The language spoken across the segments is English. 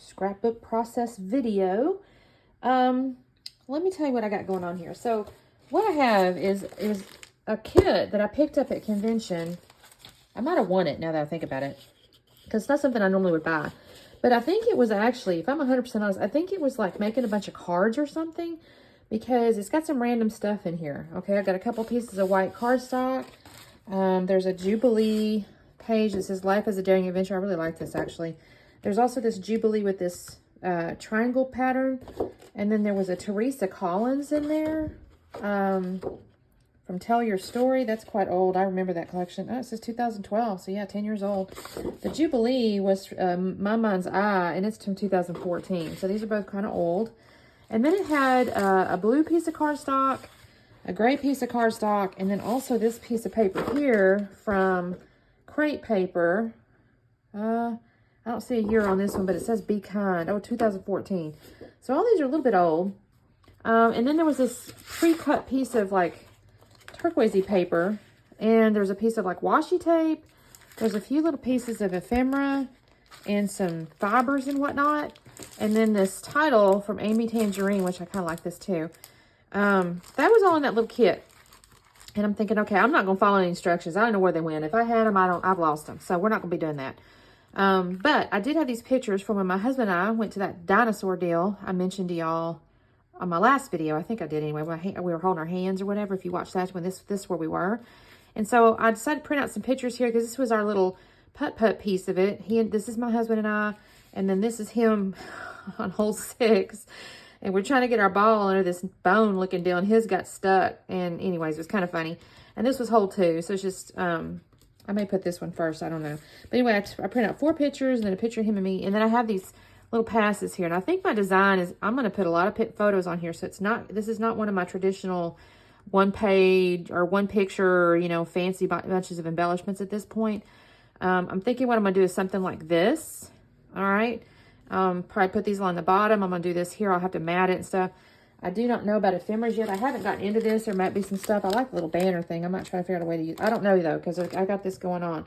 scrapbook process video. Let me tell you what I got going on here. So what I have is a kit that I picked up at convention. I might have won it now that I think about it, because it's not something I normally would buy. But I think it was actually, if I'm 100% honest, I think it was like making a bunch of cards or something, because it's got some random stuff in here. Okay, I've got a couple pieces of white cardstock. There's a Jubilee page that says Life as a Daring Adventure. I really like this, actually. There's also this Jubilee with this triangle pattern. And then there was a Teresa Collins in there from Tell Your Story. That's quite old. I remember that collection. Oh, it says 2012. So, yeah, 10 years old. The Jubilee was My Mind's Eye, and it's from 2014. So, these are both kind of old. And then it had a blue piece of cardstock, a gray piece of cardstock, and then also this piece of paper here from Crate Paper. I don't see a year on this one, but it says Be Kind. Oh, 2014. So all these are a little bit old. And then there was this pre-cut piece of like turquoisey paper. And there's a piece of like washi tape. There's a few little pieces of ephemera and some fibers and whatnot. And then this title from Amy Tangerine, which I kind of like this too. That was all in that little kit. And I'm thinking, okay, I'm not going to follow any instructions. I don't know where they went. If I had them, I've lost them. So we're not going to be doing that. But I did have these pictures from when my husband and I went to that dinosaur deal I mentioned to y'all on my last video. I think I did anyway. We were holding our hands or whatever. If you watched that, when this is where we were. And so I decided to print out some pictures here, because this was our little putt piece of it. This is my husband and I. And then this is him on hole 6. And we're trying to get our ball under this bone looking deal, and his got stuck. And anyways, it was kind of funny. And this was hole 2. So it's just, I may put this one first. I don't know. But anyway, I print out 4 pictures and then a picture of him and me. And then I have these little passes here. And I think my design is, I'm going to put a lot of photos on here. So this is not one of my traditional one page or one picture, you know, fancy bunches of embellishments at this point. I'm thinking what I'm going to do is something like this. All right. Probably put these on the bottom. I'm going to do this here. I'll have to mat it and stuff. I do not know about ephemeras yet. I haven't gotten into this. There might be some stuff. I like the little banner thing. I might try to figure out a way to use. I don't know though, because I got this going on.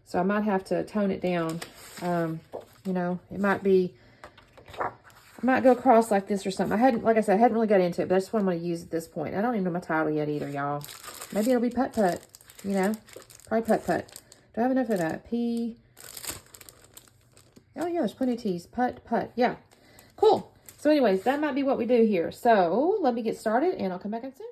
So I might have to tone it down. You know, it might be, I might go across like this or something. Like I said, I hadn't really got into it, but that's what I'm going to use at this point. I don't even know my title yet either, y'all. Maybe it'll be Putt, you know, probably Putt. Do I have enough of that? Oh, yeah, there's plenty of T's. Putt. Yeah. Cool. So anyways, that might be what we do here. So let me get started, and I'll come back in soon.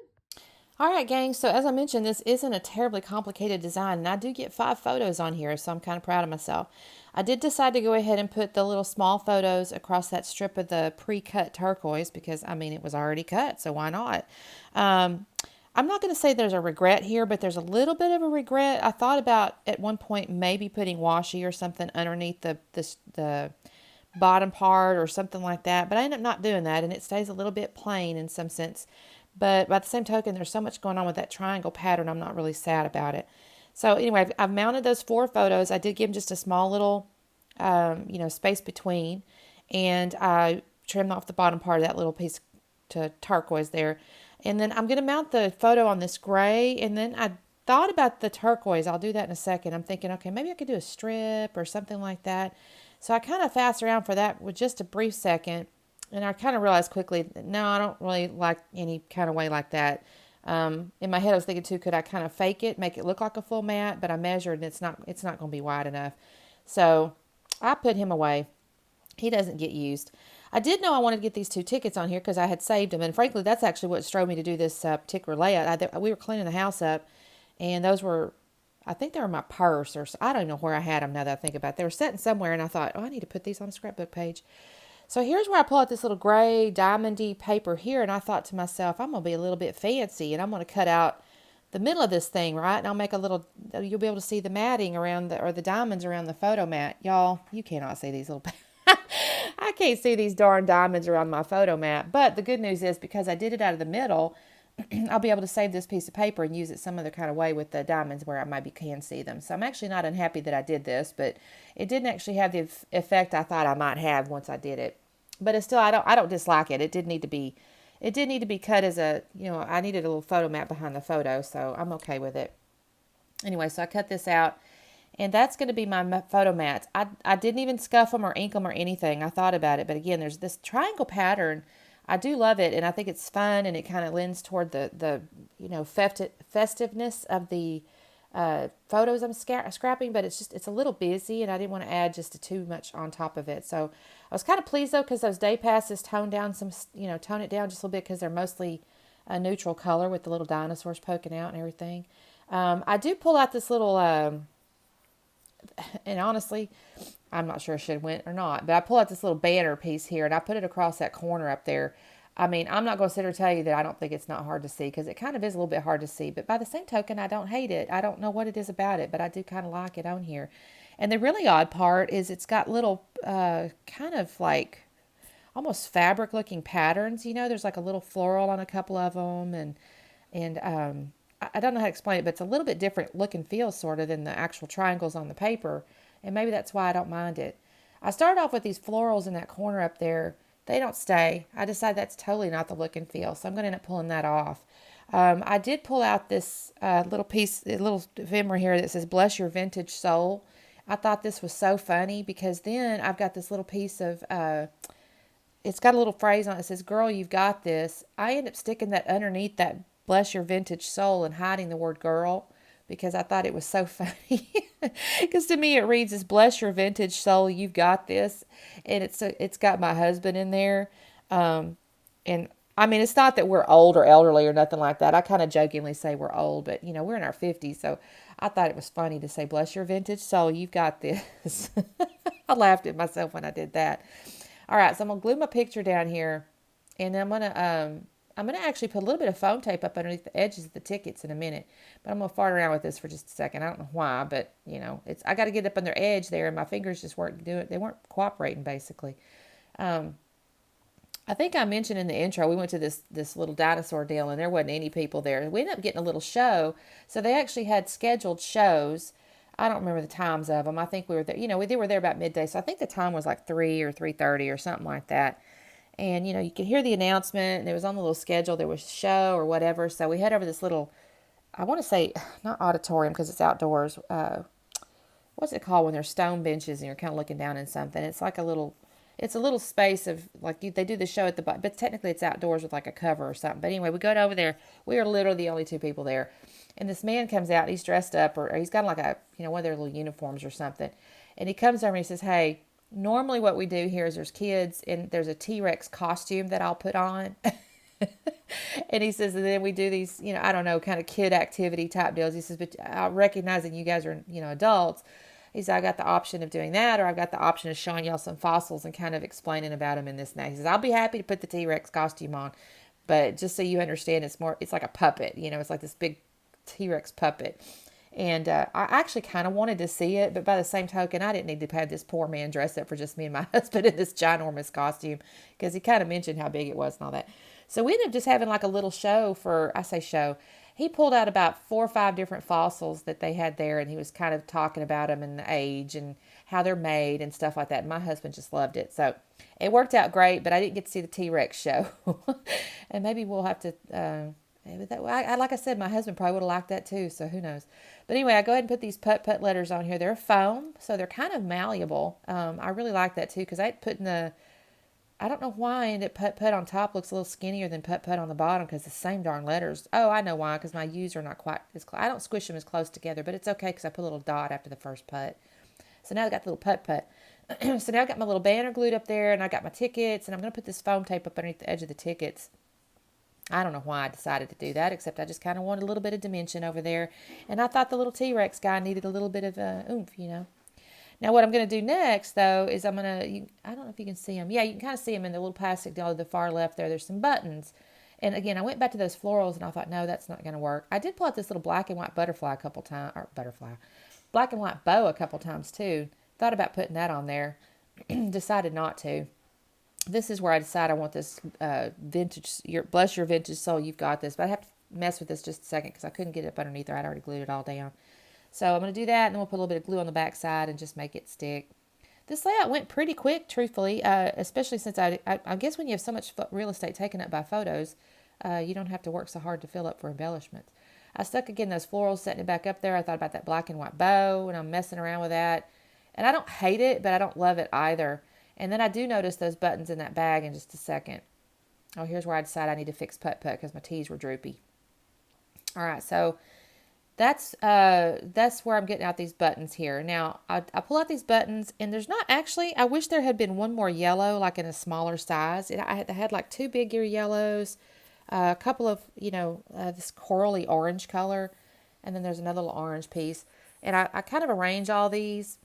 All right, gang. So as I mentioned, this isn't a terribly complicated design, and I do get 5 photos on here, so I'm kind of proud of myself. I did decide to go ahead and put the little small photos across that strip of the pre-cut turquoise because, I mean, it was already cut, so why not? I'm not going to say there's a regret here, but there's a little bit of a regret. I thought about at one point maybe putting washi or something underneath the bottom part or something like that, but I ended up not doing that, and it stays a little bit plain in some sense. But by the same token, there's so much going on with that triangle pattern, I'm not really sad about it. So anyway, I've mounted those 4 photos. I did give them just a small little, you know, space between, and I trimmed off the bottom part of that little piece to turquoise there. And then I'm going to mount the photo on this gray. And then I thought about the turquoise. I'll do that in a second. I'm thinking, okay, maybe I could do a strip or something like that. So I kind of fast around for that with just a brief second. And I kind of realized quickly, no, I don't really like any kind of way like that. In my head, I was thinking too, could I kind of fake it, make it look like a full mat? But I measured and it's not going to be wide enough. So I put him away. He doesn't get used. I did know I wanted to get these 2 tickets on here because I had saved them. And frankly, that's actually what drove me to do this particular layout. We were cleaning the house up, and those were, I think they were my purse, or I don't know where I had them now that I think about it. They were sitting somewhere, and I thought, oh, I need to put these on a scrapbook page. So here's where I pull out this little gray diamondy paper here, and I thought to myself, I'm going to be a little bit fancy, and I'm going to cut out the middle of this thing, right? And I'll make a little, you'll be able to see the matting around or the diamonds around the photo mat. Y'all, you cannot see these little I can't see these darn diamonds around my photo mat. But the good news is, because I did it out of the middle, I'll be able to save this piece of paper and use it some other kind of way with the diamonds where I maybe can see them. So I'm actually not unhappy that I did this, but it didn't actually have the effect I thought I might have once I did it. But it's still, I don't dislike it. It did need to be cut as a, you know, I needed a little photo mat behind the photo, so I'm okay with it. Anyway, so I cut this out. And that's going to be my photo mats. I didn't even scuff them or ink them or anything. I thought about it. But again, there's this triangle pattern. I do love it. And I think it's fun. And it kind of lends toward the festiveness of the photos I'm scrapping. But it's a little busy. And I didn't want to add just too much on top of it. So I was kind of pleased, though, because those day passes tone it down just a little bit because they're mostly a neutral color with the little dinosaurs poking out and everything. I do pull out this little... and honestly, I'm not sure if it went or not, but I pull out this little banner piece here and I put it across that corner up there. I mean, I'm not going to sit here and tell you that I don't think it's not hard to see, because it kind of is a little bit hard to see. But by the same token, I don't hate it. I don't know what it is about it, but I do kind of like it on here. And the really odd part is it's got little kind of like almost fabric looking patterns. There's like a little floral on a couple of them, and I don't know how to explain it, but it's a little bit different look and feel sort of than the actual triangles on the paper. And maybe that's why I don't mind it. I started off with these florals in that corner up there. They don't stay. I decided that's totally not the look and feel. So I'm going to end up pulling that off. I did pull out this little piece, a little ephemera here that says, "Bless Your Vintage Soul." I thought this was so funny because then I've got this little piece of, it's got a little phrase on it that says, "Girl, you've got this." I end up sticking that underneath that "Bless Your Vintage Soul" and hiding the word "girl" because I thought it was so funny. Because to me it reads as "Bless your vintage soul, you've got this," and it's got my husband in there. And I mean, it's not that we're old or elderly or nothing like that. I kind of jokingly say we're old, but we're in our 50s, so I thought it was funny to say "Bless your vintage soul, you've got this." I laughed at myself when I did that. All right, so I'm gonna glue my picture down here, and I'm gonna actually put a little bit of foam tape up underneath the edges of the tickets in a minute. But I'm gonna fart around with this for just a second. I don't know why, but I got to get up on their edge there, and my fingers just weren't doing it. They weren't cooperating basically. I think I mentioned in the intro we went to this little dinosaur deal, and there wasn't any people there. We ended up getting a little show, so they actually had scheduled shows. I don't remember the times of them. I think we were there. They were there about midday, so I think the time was like 3 or 3:30 or something like that. And you could hear the announcement, and it was on the little schedule. There was a show or whatever. So we head over this little, I want to say not auditorium because it's outdoors. What's it called when there's stone benches and you're kind of looking down in something? It's like it's a little space of like they do the show at the bottom, but technically it's outdoors with like a cover or something. But anyway, we go over there. We are literally the only two people there, and this man comes out. He's dressed up, or he's got like a one of their little uniforms or something, and he comes over and he says, "Hey, normally what we do here is there's kids and there's a T-Rex costume that I'll put on." And he says, and then we do these, I don't know, kind of kid activity type deals. He says, "But recognizing you guys are, adults." He said, "I got the option of doing that, or I've got the option of showing y'all some fossils and kind of explaining about them in this and that." He says, "I'll be happy to put the T-Rex costume on, but just so you understand, it's like a puppet, it's like this big T-Rex puppet." And I actually kind of wanted to see it, but by the same token, I didn't need to have this poor man dress up for just me and my husband in this ginormous costume, because he kind of mentioned how big it was and all that. So we ended up just having like a little show I say show. He pulled out about 4 or 5 different fossils that they had there, and he was kind of talking about them and the age and how they're made and stuff like that. And my husband just loved it. So it worked out great, but I didn't get to see the T-Rex show. And maybe we'll have to... like I said, my husband probably would have liked that too, so who knows. But anyway, I go ahead and put these Putt letters on here. They're foam, so they're kind of malleable. I really like that too, because I put in I don't know why I ended up Putt on top looks a little skinnier than Putt on the bottom, because the same darn letters. Oh, I know why, because my U's are not quite as close. I don't squish them as close together, but it's okay because I put a little dot after the first Putt. So now I got the little Putt. So now I got my little banner glued up there, and I got my tickets, and I'm going to put this foam tape up underneath the edge of the tickets. I don't know why I decided to do that, except I just kind of wanted a little bit of dimension over there. And I thought the little T-Rex guy needed a little bit of oomph, Now what I'm going to do next, though, is I don't know if you can see them. Yeah, you can kind of see them in the little plastic doll to the far left there. There's some buttons. And again, I went back to those florals, and I thought, no, that's not going to work. I did pull out this little black and white butterfly a couple times, or black and white bow a couple times, too. Thought about putting that on there. Decided not to. This is where I decide I want this bless your vintage soul, you've got this. But I have to mess with this just a second because I couldn't get it up underneath there. I'd already glued it all down. So I'm going to do that, and then we'll put a little bit of glue on the back side and just make it stick. This layout went pretty quick, truthfully, especially since I guess when you have so much real estate taken up by photos, you don't have to work so hard to fill up for embellishments. I stuck again those florals, setting it back up there. I thought about that black and white bow, and I'm messing around with that. And I don't hate it, but I don't love it either. And then I do notice those buttons in that bag in just a second. Oh, here's where I decided I need to fix Putt because my T's were droopy. All right, so that's where I'm getting out these buttons here. Now, I pull out these buttons, and there's not actually, I wish there had been one more yellow, like in a smaller size. I had like two bigger yellows, a couple of, this corally orange color, and then there's another little orange piece. And I kind of arrange all these,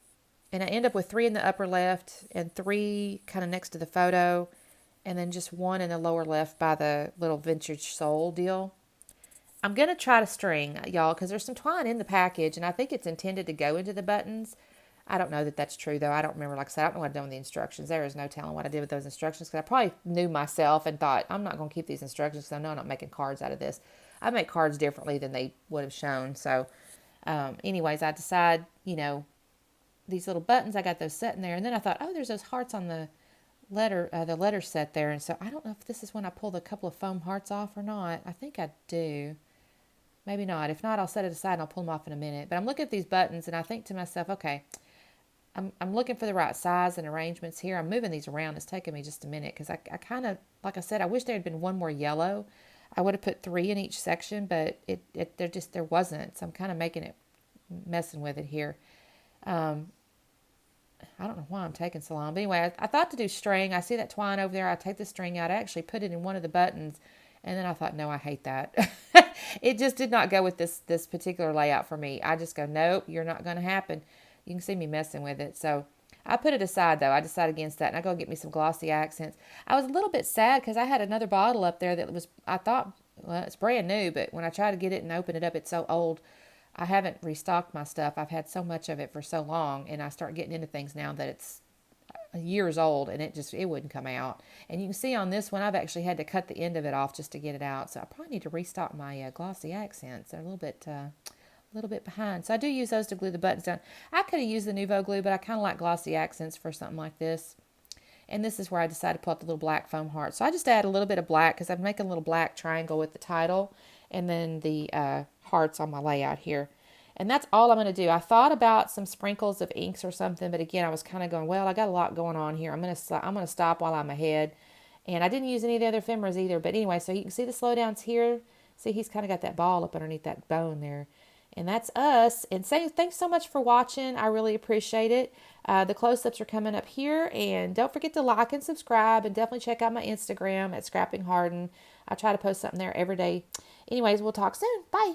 and I end up with 3 in the upper left and 3 kind of next to the photo, and then just 1 in the lower left by the little vintage soul deal. I'm going to try to string, y'all, because there's some twine in the package, and I think it's intended to go into the buttons. I don't know that that's true, though. I don't remember. Like I said, I don't know what I did with the instructions. There is no telling what I did with those instructions, because I probably knew myself and thought, I'm not going to keep these instructions because I know I'm not making cards out of this. I make cards differently than they would have shown. So, anyways, I decide, these little buttons, I got those set in there. And then I thought, oh, there's those hearts on the letter set there. And so I don't know if this is when I pulled a couple of foam hearts off or not. I think I do. Maybe not. If not, I'll set it aside and I'll pull them off in a minute. But I'm looking at these buttons and I think to myself, okay, I'm looking for the right size and arrangements here. I'm moving these around. It's taking me just a minute because I kind of, like I said, I wish there had been one more yellow. I would have put 3 in each section, but there wasn't. So I'm kind of messing with it here. I don't know why I'm taking so long. But anyway, I thought to do string. I see that twine over there. I take the string out. I actually put it in one of the buttons. And then I thought, no, I hate that. It just did not go with this particular layout for me. I just go, nope, you're not going to happen. You can see me messing with it. So I put it aside, though. I decided against that. And I go get me some glossy accents. I was a little bit sad because I had another bottle up there that was, I thought, well, it's brand new. But when I try to get it and open it up, it's so old. I haven't restocked my stuff. I've had so much of it for so long. And I start getting into things now that it's years old and it wouldn't come out. And you can see on this one I've actually had to cut the end of it off just to get it out, so I probably need to restock my glossy accents. They're a little bit behind, so I do use those to glue the buttons down. I could have used the Nuvo glue, but I kind of like glossy accents for something like this. And this is where I decided to put the little black foam heart, so I just add a little bit of black because I'm making a little black triangle with the title and then the hearts on my layout here. And that's all I'm going to do. I thought about some sprinkles of inks or something, but again, I was kind of going, well, I got a lot going on here. I'm going to stop while I'm ahead. And I didn't use any of the other ephemeras either. But anyway, so you can see the slowdowns here. See, he's kind of got that ball up underneath that bone there. And that's us. And thanks so much for watching. I really appreciate it. The close-ups are coming up here. And don't forget to like and subscribe. And definitely check out my Instagram at Scrapping Harden. I try to post something there every day. Anyways, we'll talk soon. Bye.